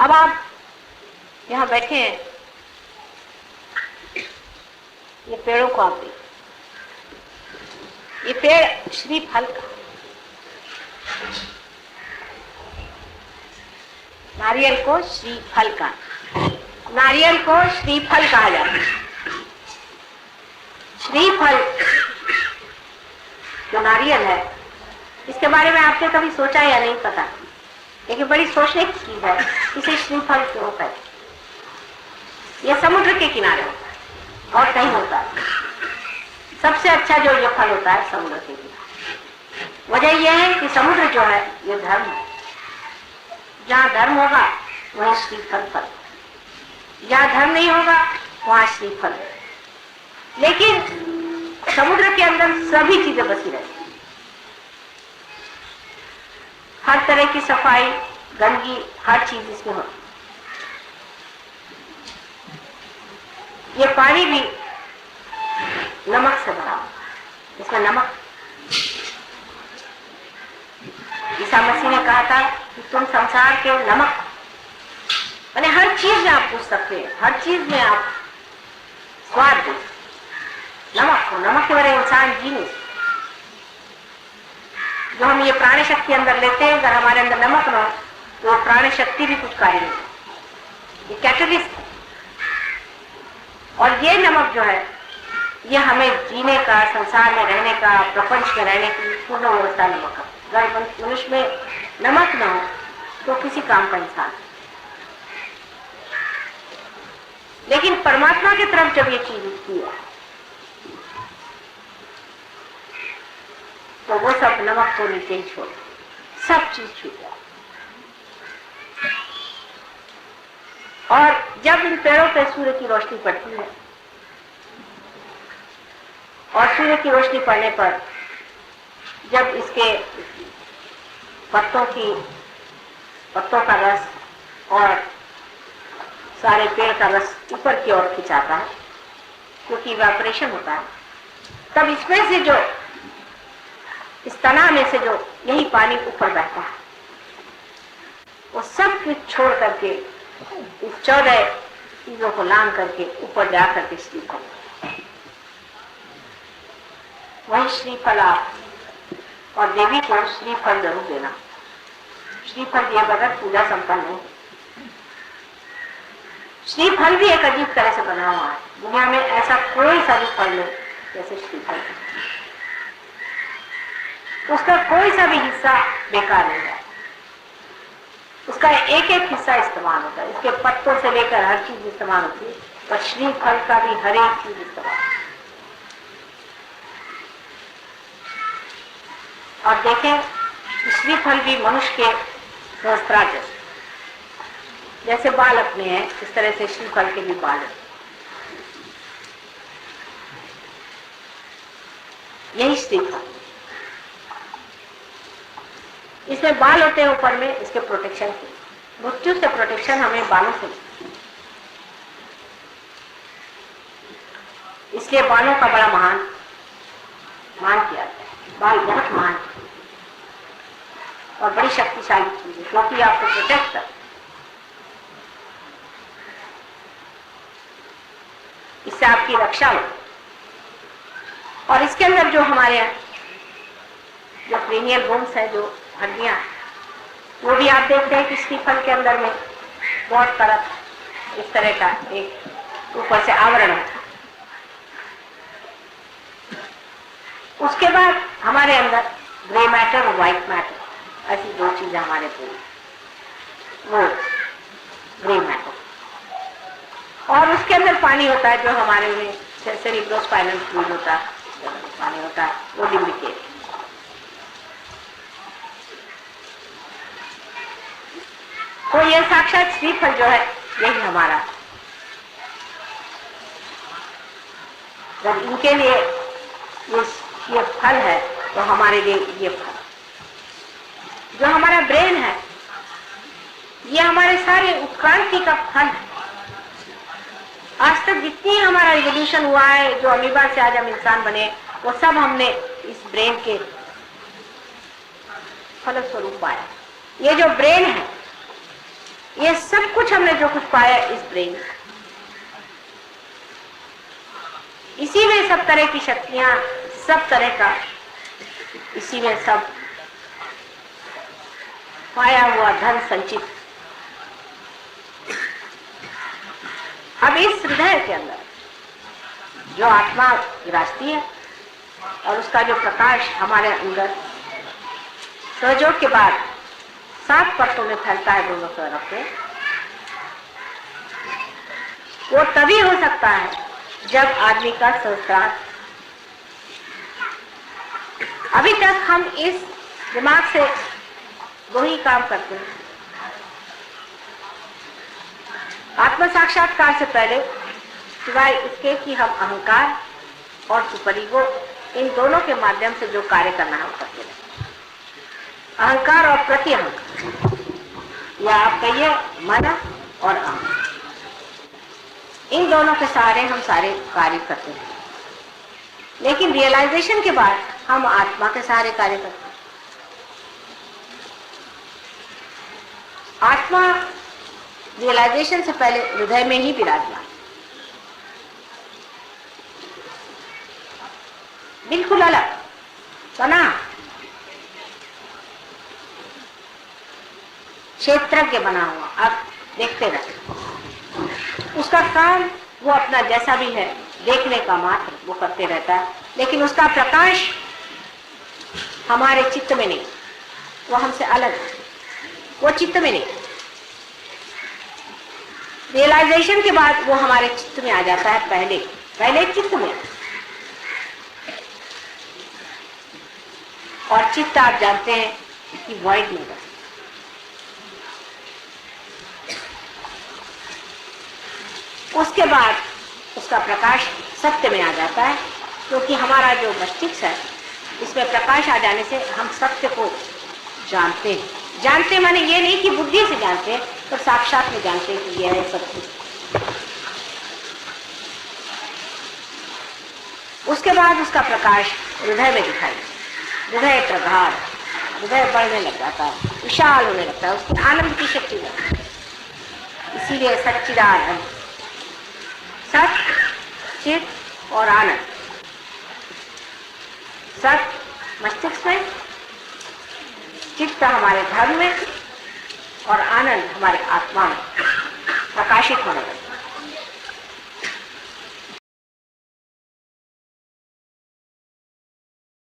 अब आप यहाँ बैठे हैं, ये पेड़ों को आप देखिए, ये पेड़ श्रीफल का, नारियल को श्रीफल का, नारियल को श्रीफल कहा जाता है। श्रीफल जो नारियल है, इसके बारे में आपने कभी सोचा या नहीं पता, लेकिन बड़ी सोचने की चीज है, इसे श्रीफल क्यों कहते हैं। यह समुद्र के किनारे होता है और कहीं होता है। सबसे अच्छा जो ये फल होता है समुद्र के किनारे। वजह यह है कि समुद्र जो है ये धर्म है, जहाँ धर्म होगा वहीं श्रीफल फल, जहाँ धर्म नहीं होगा वहाँ श्रीफल। लेकिन समुद्र के अंदर सभी चीजें बसी रहती, हर तरह की सफाई, गंदगी, हर चीज इसमें होती। ये पानी भी नमक से भरा, इसमें नमक। ईसा मसीह ने कहा था कि तुम संसार के नमक, यानी हर चीज में आप पूछ सकते हैं, हर चीज में आप स्वाद दो। नमक हो, नमक के बगैर इंसान जी नहीं। जो हम ये प्राण शक्ति अंदर लेते हैं, अगर हमारे अंदर नमक न हो तो प्राण शक्ति भी कुछ कार्य नहीं। ये कैटलिस्ट, और ये नमक जो है ये हमें जीने का, संसार में रहने का, प्रपंच में रहने की पूर्ण व्यवस्था नमक है। अगर मनुष्य में नमक न हो तो किसी काम का इंसान। लेकिन परमात्मा की तरफ जब ये चीज उठती है तो वो सब नमक को नीचे ही छोड़, सब चीज छूट जाए। और जब इन पेड़ों पे सूर्य की रोशनी पड़ती है और सूर्य की रोशनी पड़ने पर जब इसके पत्तों का रस और सारे पेड़ का रस ऊपर की ओर खिंचाता है, क्योंकि इवेपोरेशन होता है, तब इसमें से जो, इस तना में से जो यही पानी ऊपर बहता है, वो सब कुछ छोड़ करके इस 14 चीजों को लांग करके ऊपर जा करके श्रीफल, वही श्रीफल आप और देवी को श्रीफल जरूर देना। श्रीफल दिए बगैर पूजा संपन्न नहीं। श्रीफल भी एक अजीब तरह से बना हुआ है, दुनिया में ऐसा कोई सा भी फल नहीं जैसे श्रीफल। उसका कोई सा भी हिस्सा बेकार नहीं है, उसका एक एक हिस्सा इस्तेमाल होता है। इसके पत्तों से लेकर हर चीज इस्तेमाल होती है, और श्रीफल का भी हर एक चीज इस्तेमाल। और देखें, श्रीफल भी मनुष्य के सहस्त्रार जैसे बाल अपने हैं, इस तरह से श्रीफल के भी बाल हैं। यही श्रीफल, इसमें बाल होते हैं ऊपर में, इसके प्रोटेक्शन के, मृत्यु से प्रोटेक्शन हमें बालों से, इसलिए बालों का बड़ा मान किया जाता है। बाल बहुत महान और बड़ी शक्तिशाली चीज है, क्योंकि आपको प्रोटेक्ट कर, इससे आपकी रक्षा हो। और इसके अंदर जो हमारे जो क्रेनियल बोन्स है, जो हड्डियां, वो भी आप देखते हैं कि श्रीफल के अंदर में बहुत तरह इस तरह का एक ऊपर से आवरण है। उसके बाद हमारे अंदर ग्रे मैटर और व्हाइट मैटर, ऐसी दो चीजें हमारे पूरी, वो ग्रे मैटर, और उसके अंदर पानी होता है जो हमारे में सेरेब्रोस्पाइनल फ्लूइड होता है, पानी होता है, वो लिम्बिकेट। तो ये साक्षात श्रीफल जो है यही हमारा, जब इनके लिए ये फल है तो हमारे लिए ये फल, जो हमारा ब्रेन है, ये हमारे सारे उत्क्रांति का फल है। आज तक जितनी हमारा रिवोल्यूशन हुआ है, जो अमीबा से आज हम इंसान बने, वो सब हमने इस ब्रेन के फलस्वरूप पाया। ये जो ब्रेन है ये सब कुछ हमने जो कुछ पाया इस ब्रेन, इसी में सब तरह की शक्तियां, सब तरह का इसी में सब पाया हुआ धन संचित। अब इस हृदय के अंदर जो आत्मा विराजती है और उसका जो प्रकाश हमारे अंदर सहयोग के बाद 7 परतों में फैलता है दोनों तरफ से, वो तभी हो सकता है जब आदमी का संस्कार। अभी तक हम इस दिमाग से दो ही काम करते हैं। आत्म साक्षात्कार से पहले सिवाय इसके कि हम अहंकार और सुपर ईगो, इन दोनों के माध्यम से जो कार्य करना है वो करते हैं। अहंकार और प्रति अहंकार, या आप कहिए मन और अहम, इन दोनों के सहारे हम सारे कार्य करते हैं। लेकिन रियलाइजेशन के बाद हम आत्मा के सहारे कार्य करते हैं। आत्मा रियलाइजेशन से पहले हृदय में ही विराजमान, बिल्कुल अलग बना, क्षेत्रज्ञ बना हुआ। आप देखते रहे, उसका काम वो अपना जैसा भी है देखने का मात्र वो करते रहता है, लेकिन उसका प्रकाश हमारे चित्त में नहीं, वो हमसे अलग है, वो चित्त में नहीं। रियलाइजेशन के बाद वो हमारे चित्त में आ जाता है, पहले चित्त में। और चित्त आप जानते हैं कि वॉइड में बस, उसके बाद उसका प्रकाश सत्य में आ जाता है, क्योंकि हमारा जो मस्तिष्क है इसमें प्रकाश आ जाने से हम सत्य को जानते हैं। जानते माने ये नहीं कि बुद्धि से जानते हैं, पर साक्षात में जानते हैं कि यह है सत्य। उसके बाद उसका प्रकाश हृदय में दिखाई, हृदय प्रगाढ़, हृदय बढ़ने लग जाता है, विशाल होने लगता है, उसकी आनंद की शक्ति लगती है। इसीलिए सच्चिदानंद, सत, चित और आनंद। सत मस्तिष्क में, चित्त हमारे धर्म में और आनंद हमारे आत्मा में प्रकाशित होने लगता है।